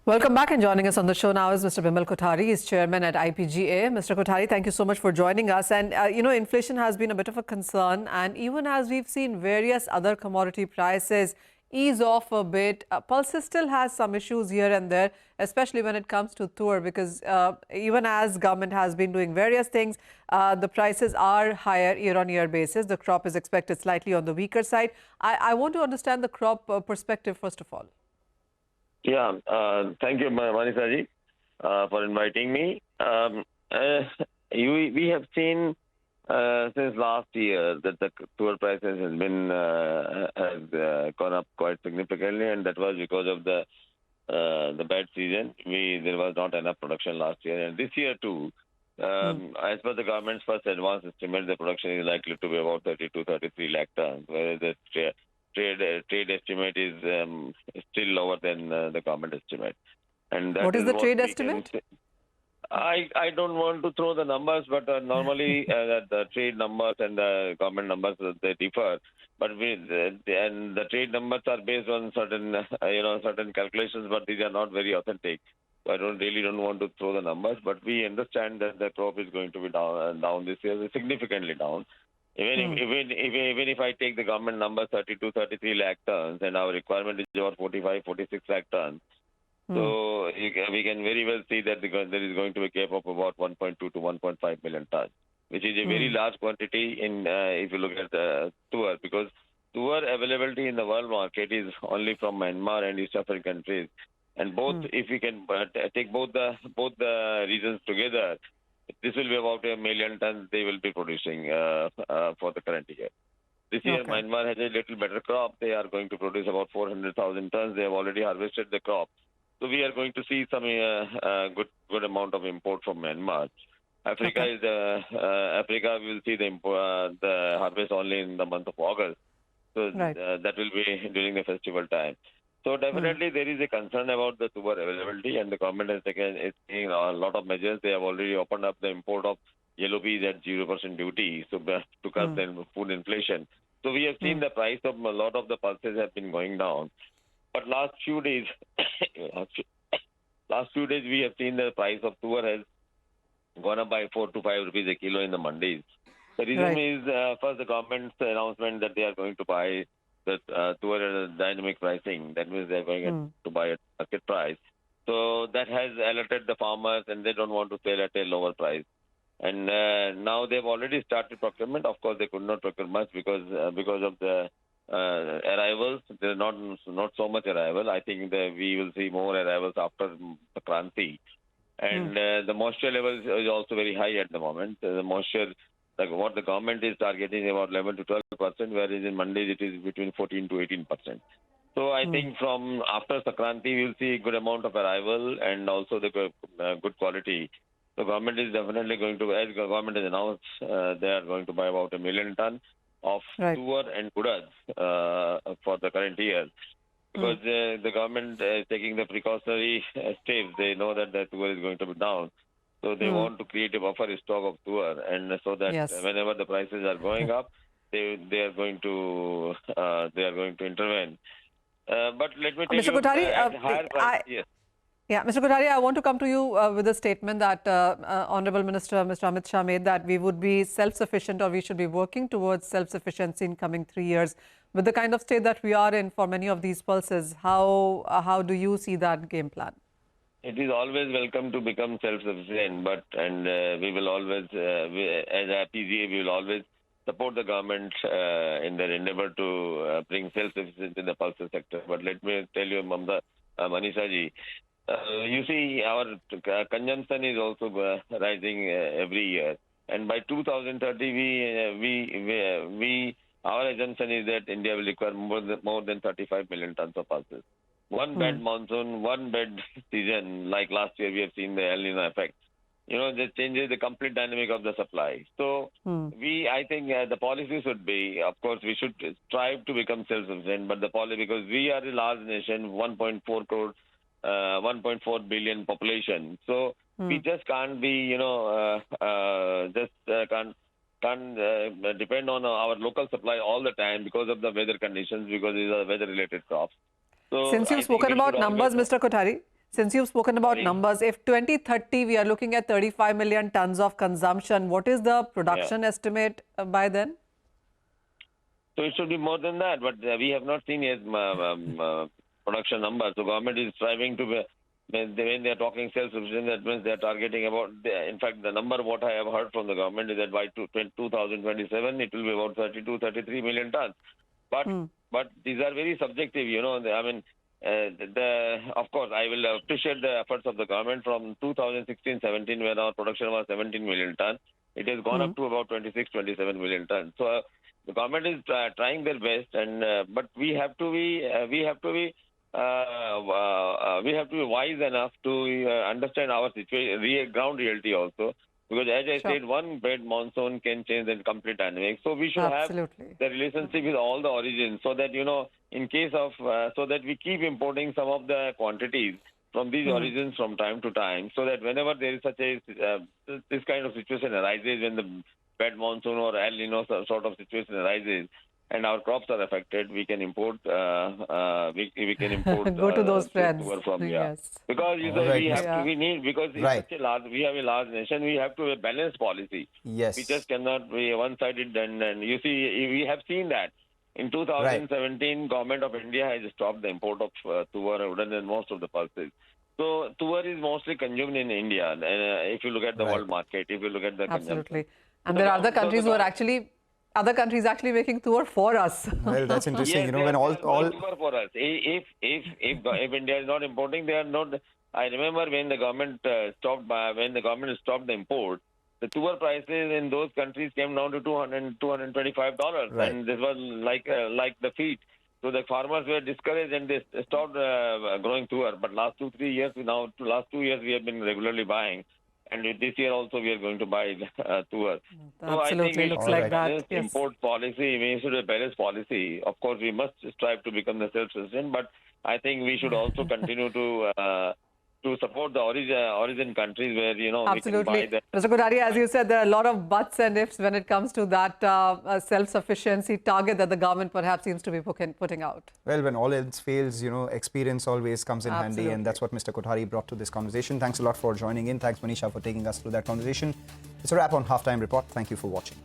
Welcome back, and joining us on the show now is Mr. Bimal Kothari. He's chairman at IPGA. Mr. Kothari, thank you so much for joining us. And, inflation has been a bit of a concern. And even as we've seen various other commodity prices ease off a bit, pulses still has some issues here and there, especially when it comes to tur, because even as government has been doing various things, the prices are higher year-on-year basis. The crop is expected slightly on the weaker side. I want to understand the crop perspective, first of all. Yeah, thank you, Manisaji, for inviting me. We have seen since last year that the tur prices has gone up quite significantly, and that was because of the bad season. There was not enough production last year, and this year too. As per the government's first advance estimate, the production is likely to be about 33 lakh tons, whereas the trade estimate is still lower than the government estimate. And that what is the trade estimate? I don't want to throw the numbers, but normally the trade numbers and the government numbers, they differ. But the trade numbers are based on certain certain calculations, but these are not very authentic. So I don't want to throw the numbers, but we understand that the crop is going to be down this year, significantly down. Even if I take the government number 33 lakh tons, and our requirement is about 46 lakh tons, so we can very well see that there is going to be a gap of about 1.2 to 1.5 million tons, which is a very large quantity in if you look at tur, because tur availability in the world market is only from Myanmar and East African countries, and both if we can take both the regions together, this will be about 1 million tons they will be producing for the current year. This year, Myanmar has a little better crop. They are going to produce about 400,000 tons. They have already harvested the crop. So we are going to see some good amount of import from Myanmar. Africa will see the harvest only in the month of August. So that will be during the festival time. So definitely there is a concern about the tur availability, and the government has taken a lot of measures. They have already opened up the import of yellow peas at 0% duty, so to curb the food inflation. So we have seen the price of a lot of the pulses have been going down. But last few days we have seen the price of tur has gone up by 4 to 5 rupees a kilo in the mandis. The reason is first the government's announcement that they are going to buy the tur at a dynamic pricing. That means they're going to buy at market price. So that has alerted the farmers, and they don't want to sell at a lower price. And now they've already started procurement. Of course, they could not procure much because of the arrivals. There's not so much arrival. I think that we will see more arrivals after the Kranti. And the moisture level is also very high at the moment. The moisture, like what the government is targeting, about 11 to 12%, whereas in mandis it is between 14 to 18%. So I think from after Sakranti, we'll see a good amount of arrival and also the good quality. The government is definitely going to, as the government has announced, they are going to buy about 1 million ton of tur and udads for the current year. Because the government is taking the precautionary steps. They know that the tur is going to be down. So they want to create a buffer stock of tur, and so that whenever the prices are going up, they are going to intervene. But let me tell Mr. you, Kothari, at higher price, Yeah, Mr. Kothari, I want to come to you with a statement that Honorable Minister Mr. Amit Shah made, that we would be self-sufficient, or we should be working towards self-sufficiency in coming 3 years. With the kind of state that we are in for many of these pulses, how do you see that game plan? It is always welcome to become self-sufficient, we will always, as IPGA, we will always support the government in their endeavor to bring self-sufficiency in the pulses sector. But let me tell you, Manisaji, you see, our consumption is also rising every year, and by 2030, our assumption is that India will require more than 35 million tons of pulses. One bad monsoon, one bad season, like last year we have seen the El Nino effect. That changes the complete dynamic of the supply. So I think the policy should be, of course, we should strive to become self-sufficient, but the policy, because we are a large nation, 1.4 billion population. So we just can't be, can't depend on our local supply all the time because of the weather conditions, because these are weather-related crops. So since you've spoken about numbers, Mr. Kothari, Since you've spoken about Sorry? numbers, if 2030 we are looking at 35 million tons of consumption, what is the production estimate by then? So it should be more than that, but we have not seen yet production numbers. So government is striving to be, when they are talking self-sufficiency, that means they are targeting about, in fact, the number what I have heard from the government is that by 2027, it will be about 32, 33 million tons. But these are very subjective, you know. I mean, of course, I will appreciate the efforts of the government from 2016-17, when our production was 17 million tons. It has gone up to about 26, 27 million tons. So the government is trying their best, and but we have to be wise enough to understand our situation, ground reality also. Because as I said, one bad monsoon can change the complete dynamic. So we should have the relationship with all the origins, so that, you know, in case of, so that we keep importing some of the quantities from these origins from time to time, so that whenever there is such a, this kind of situation arises, when the bad monsoon or El Nino sort of situation arises, and our crops are affected, we can import. We can import. Go to those friends. From, Yes. Because you know, we need, because it's such a large, we have a large nation. We have to have a balanced policy. Yes. We just cannot be one-sided. And you see, we have seen that in 2017, government of India has stopped the import of tuber other than most of the pulses. So tuber is mostly consumed in India. If you look at the world market, if you look at the consumption. And there are other countries who are actually. Other countries actually making tuber for us. Well, that's interesting. Yes, you know, when all tuber for us. If India is not importing, they are not. I remember when the government stopped the import, the tuber prices in those countries came down to $225, and this was like the feed. So the farmers were discouraged and they stopped growing tuber. But last 2 years we have been regularly buying. And this year also we are going to buy tuber. So I think we looks should like have that. balanced import policy. We should have balanced policy. Of course, we must strive to become the self-sufficient, but I think we should also continue to support the origin countries where, you know, we can buy them. Mr. Kothari, as you said, there are a lot of buts and ifs when it comes to that self-sufficiency target that the government perhaps seems to be putting out. Well, when all else fails, you know, experience always comes in handy, and that's what Mr. Kothari brought to this conversation. Thanks a lot for joining in. Thanks, Manisha, for taking us through that conversation. It's a wrap on Halftime Report. Thank you for watching.